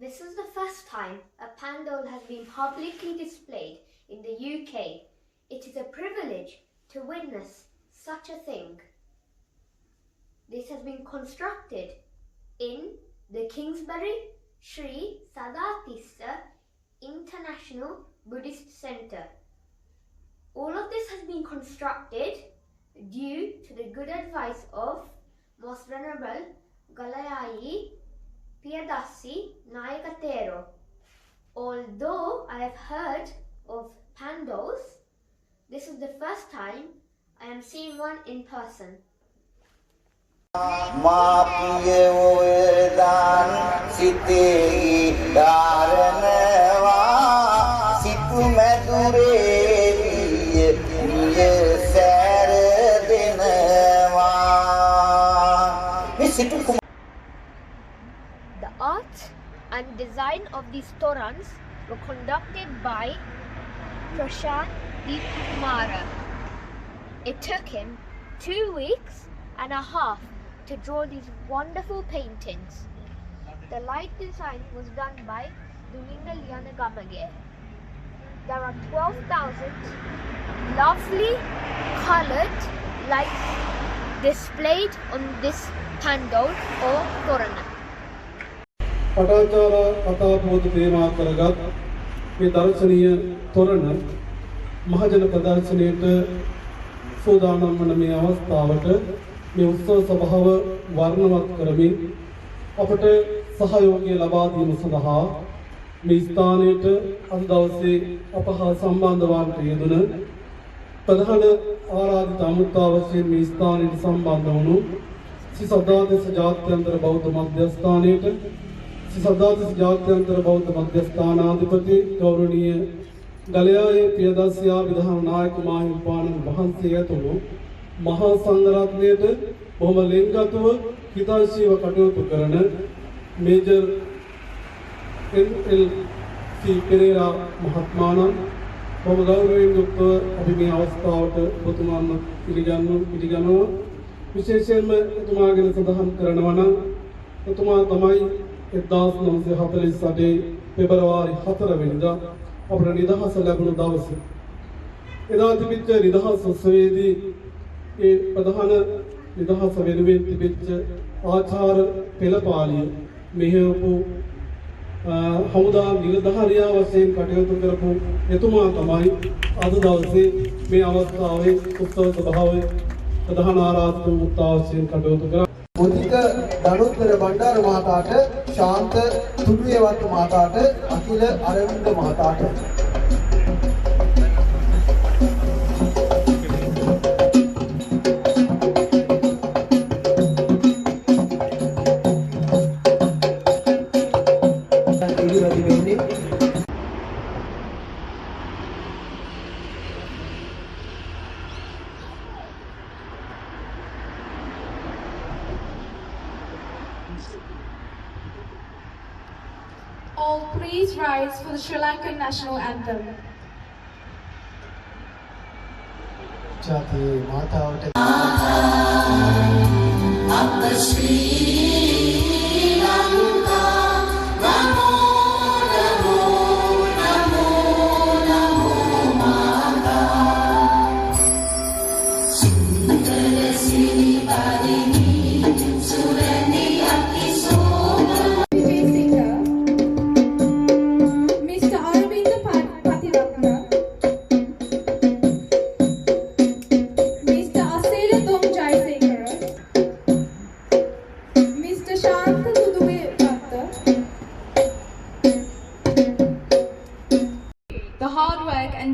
This is the first time a pandal has been publicly displayed in the UK. It is a privilege to witness such a thing. This has been constructed in the Kingsbury Sri Sadatissa International Buddhist Centre. All of this has been constructed due to the good advice of Most Venerable Galayai Piyadasi Nayakatero. Although I have heard of pandals, this is the first time I am seeing one in person. The art and design of these Thorans were conducted by Prashan Deepthikumara. It took him 2 weeks and a half to draw these wonderful paintings. The light design was done by Duminga Lianagamage. There are 12,000 lovely coloured lights displayed on this Pandal or Thorana. Patacara Patapod Tema Karagat with Darshaniya Thorana Mahajana Pradarsanate Sudana Manami Avasthavata Musa Sabhava Varnavat Karami Apate Sahayogi Labadi Musadaha Mistanate Andavasi Apaha Sambandavan Yeduna Padhana Arad Tamutavasi Mistan in Sambandanu Sadatissa Jatyantra Bauddha Madhyasthanete Sadatissa Jatyantra Bauddha Madhyasthanadipati Gauraniya Galayai Piyadasya Vidhan Nayak Mahimpanan Vahansiyatulu Mahasangaratnete Bomalingatava Hitashiva Katutu Karana Major N.L.C. Pereira Mahatmana Bomagaurvin Dr. Abhimi Avasthavata Putuman Iligano विशेषण में तुम्हारे लिए सदाहन करनवाना तो तुम्हारा तमाई इद्दास नमसे हाथले साडे February 17 वेंदा अपने निदाह सलाबुन दावसे इदाति बिच निदाह सवेदी ये प्रधान निदाह सवेदवे बिच आचार पेलपाली मेहपु हमुदा निलदहरिया वसेन कटयतु करपु यतुमा तमाई आद दावसे में अवस्थावे उत्सव स्वभावे प्रधान आराधक मुक्तावश्यन कटौत करा उदित दानोत्तर भंडार महाकाट शांत तुल्यवत महाकाट अखिल Arvind महाकाट All please rise for the Sri Lankan national anthem. Jati Mata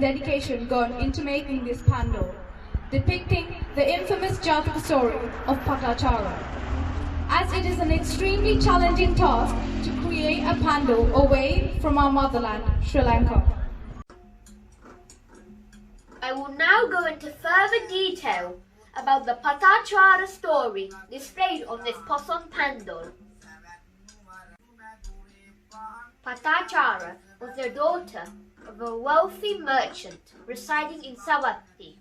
dedication gone into making this pandal, depicting the infamous Jataka story of Patacara, as it is an extremely challenging task to create a pandal away from our motherland, Sri Lanka. I will now go into further detail about the Patacara story displayed on this Poson Pandal. Patacara was the daughter of a wealthy merchant residing in Savatthi.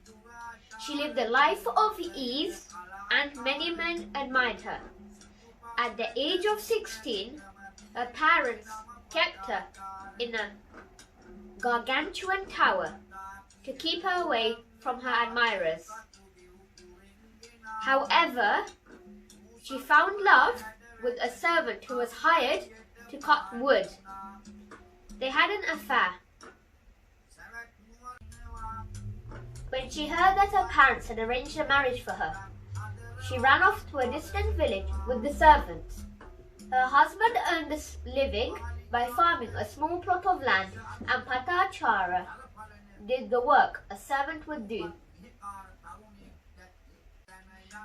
She lived a life of ease and many men admired her. At the age of 16, her parents kept her in a gargantuan tower to keep her away from her admirers. However, she found love with a servant who was hired to cut wood. They had an affair. When she heard that her parents had arranged a marriage for her, she ran off to a distant village with the servants. Her husband earned a living by farming a small plot of land, and Patacara did the work a servant would do.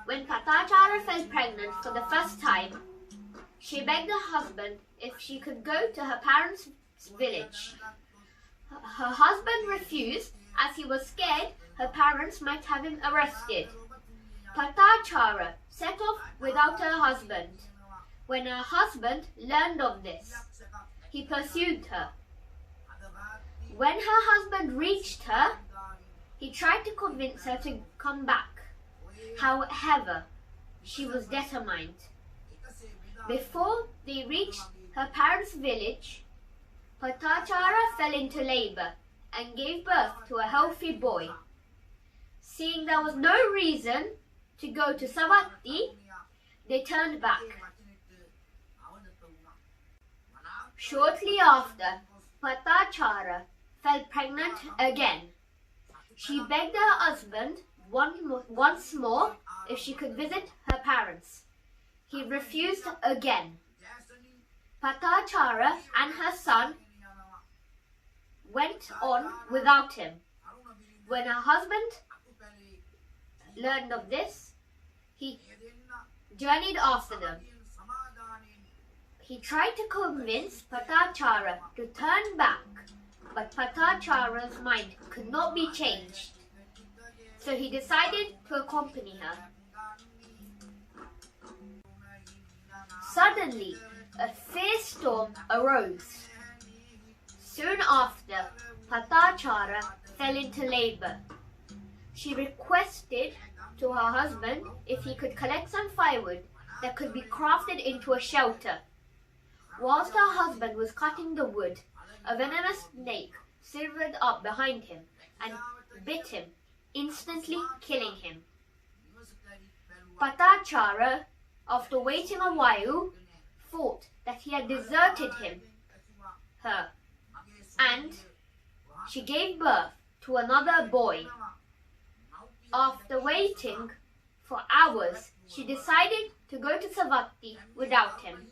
When Patacara fell pregnant for the first time, she begged her husband if she could go to her parents' village. Her husband refused, as he was scared her parents might have him arrested. Patacara set off without her husband. When her husband learned of this, he pursued her. When her husband reached her, he tried to convince her to come back. However, she was determined. Before they reached her parents' village, Patacara fell into labor and gave birth to a healthy boy. Seeing there was no reason to go to Savatthi, they turned back. Shortly after, Patacara fell pregnant again. She begged her husband once more if she could visit her parents. He refused again. Patacara and her son went on without him. When her husband learned of this, he journeyed after them. He tried to convince Patacara to turn back, but Patacara's mind could not be changed. So he decided to accompany her. Suddenly, a fierce storm arose. Soon after, Patacara fell into labor. She requested to her husband if he could collect some firewood that could be crafted into a shelter. Whilst her husband was cutting the wood, a venomous snake slithered up behind him and bit him, instantly killing him. Patacara, after waiting a while, thought that he had deserted her, and she gave birth to another boy. After waiting for hours, she decided to go to Savatthi without him.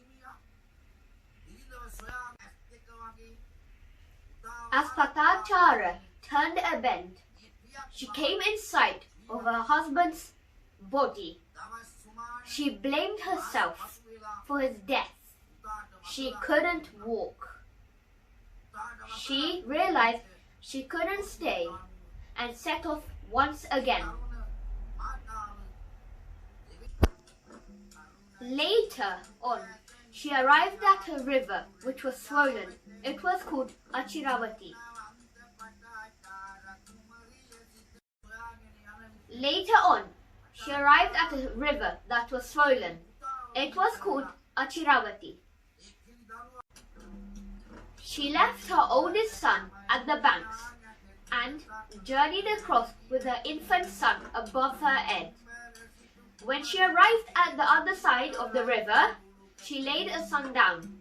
As Patacara turned a bend, she came in sight of her husband's body. She blamed herself for his death. She couldn't walk. She realized she couldn't stay and set off once again. Later on, she arrived at a river which was swollen. It was called Achiravati. Later on, she arrived at a river that was swollen. It was called Achiravati. She left her oldest son at the banks and journeyed across with her infant son above her head. When she arrived at the other side of the river, she laid her son down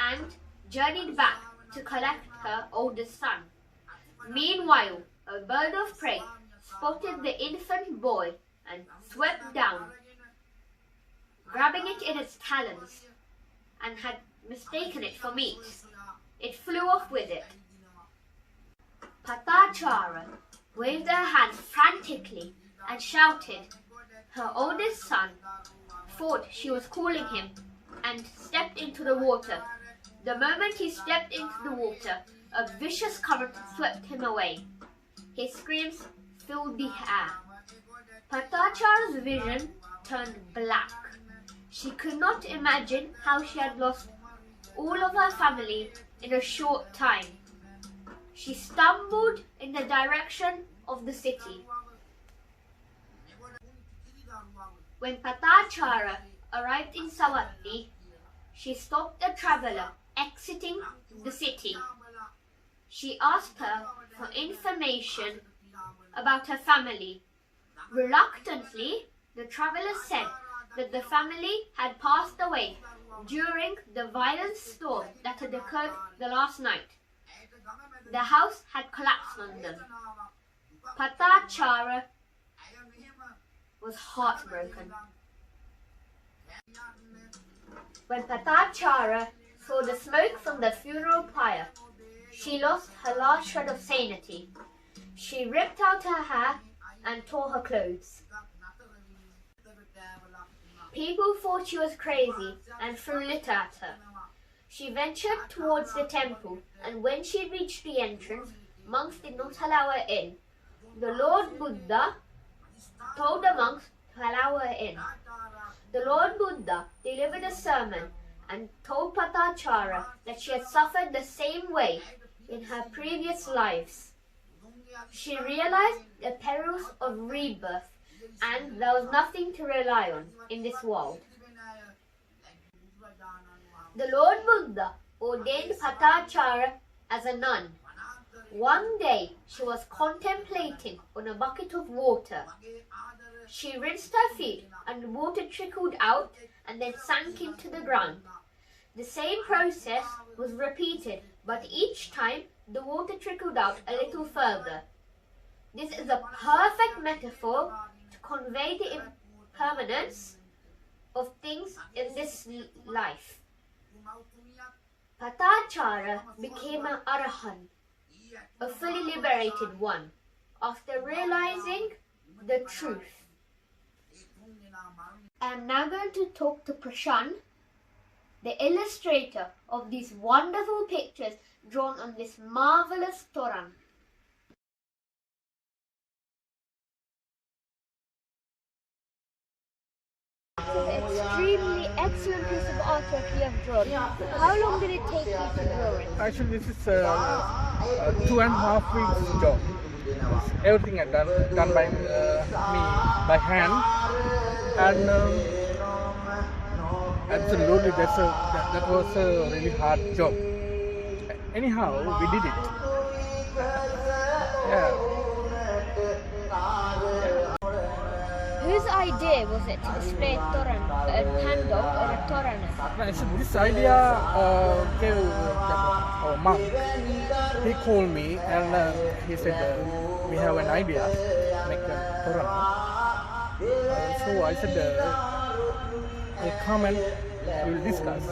and journeyed back to collect her oldest son. Meanwhile, a bird of prey spotted the infant boy and swept down, grabbing it in its talons, and had mistaken it for meat. It flew off with it. Patacara waved her hands frantically and shouted. Her oldest son thought she was calling him and stepped into the water. The moment he stepped into the water, a vicious current swept him away. His screams filled the air. Patacara's vision turned black. She could not imagine how she had lost all of her family in a short time. She stumbled in the direction of the city. When Patacara arrived in Savatthi, she stopped a traveller exiting the city. She asked her for information about her family. Reluctantly, the traveller said that the family had passed away during the violent storm that had occurred the last night. The house had collapsed on them. Patacara was heartbroken. When Patacara saw the smoke from the funeral pyre, she lost her last shred of sanity. She ripped out her hair and tore her clothes. People thought she was crazy and threw litter at her. She ventured towards the temple, and when she reached the entrance, monks did not allow her in. The Lord Buddha told the monks to allow her in. The Lord Buddha delivered a sermon and told Patacara that she had suffered the same way in her previous lives. She realized the perils of rebirth, and there was nothing to rely on in this world. The Lord Buddha ordained Patacara as a nun. One day she was contemplating on a bucket of water. She rinsed her feet and water trickled out and then sank into the ground. The same process was repeated, but each time the water trickled out a little further. This is a perfect metaphor to convey the impermanence of things in this life. Patacara became an arahant, a fully liberated one, after realizing the truth. I am now going to talk to Prashan, the illustrator of these wonderful pictures drawn on this marvelous Thorana. Extremely excellent piece of artwork you have drawn. How long did it take you to draw it? Actually, this is a 2.5 weeks job. Everything is done by me by hand, and absolutely that was a really hard job. Anyhow, we did it. Yeah. Whose idea was it to display a Pandal or a Thorana? So this idea came our monk. He called me and he said, we have an idea, make a Thorana. So I said, I'll come and we'll discuss.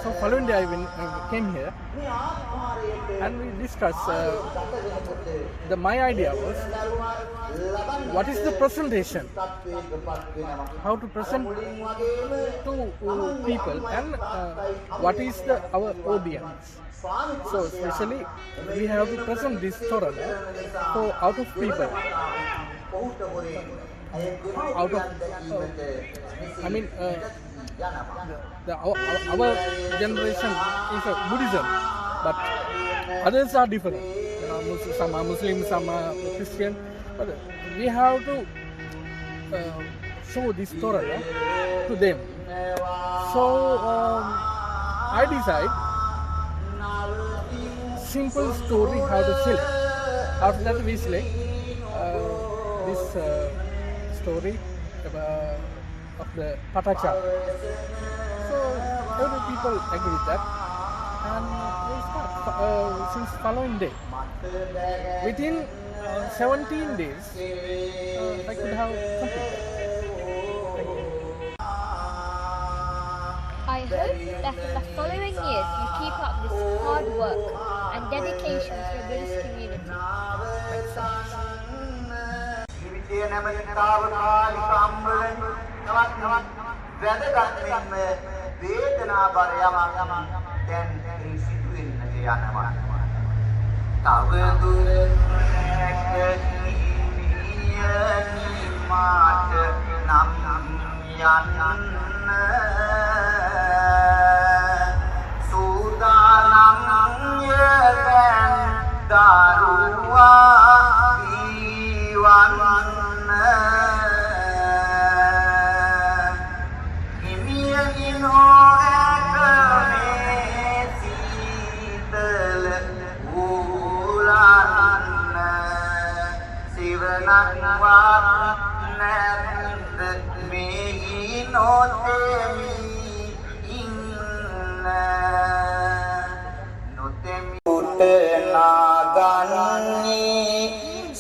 So following day I came here and we discussed. My idea was, what is the presentation? How to present to people, and what is our audience? So especially we have to present this Thorana for out of people. Out of our generation is a Buddhism, but others are different. Some are Muslim, some are Christian. But we have to show this Thorana to them. So I decide simple story how to select. After that we select this story of the Patacara. So every people agree with that, and we start since following day. Within 17 days, I could have completed. I hope that in the following years you keep up this hard work and dedication to the Buddhist community.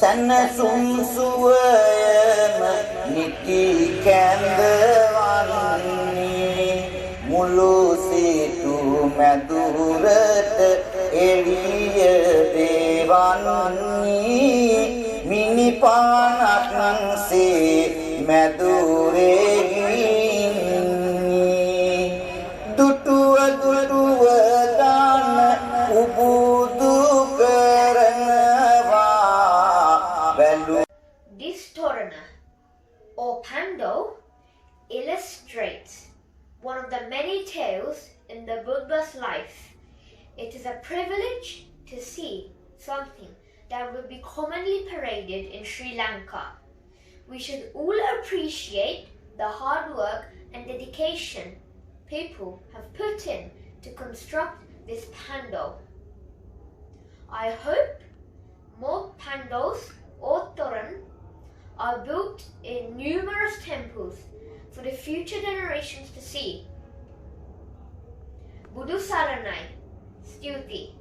සැනසුම් සුවයම නිති කැඳවන්නේ මුළු සිටු මැදුරට එළිය දේවන්නේ මිනිපානක්සේ මැදුරේ ගින්නේ දුටුව දාන උබුදු This Thorana, or Pandal, illustrates one of the many tales in the Buddha's life. It is a privilege to see something that would be commonly paraded in Sri Lanka. We should all appreciate the hard work and dedication people have put in to construct this Pandal. I hope more Pandals or Thoran are built in numerous temples for the future generations to see. Buddhu Saranai, Stuti.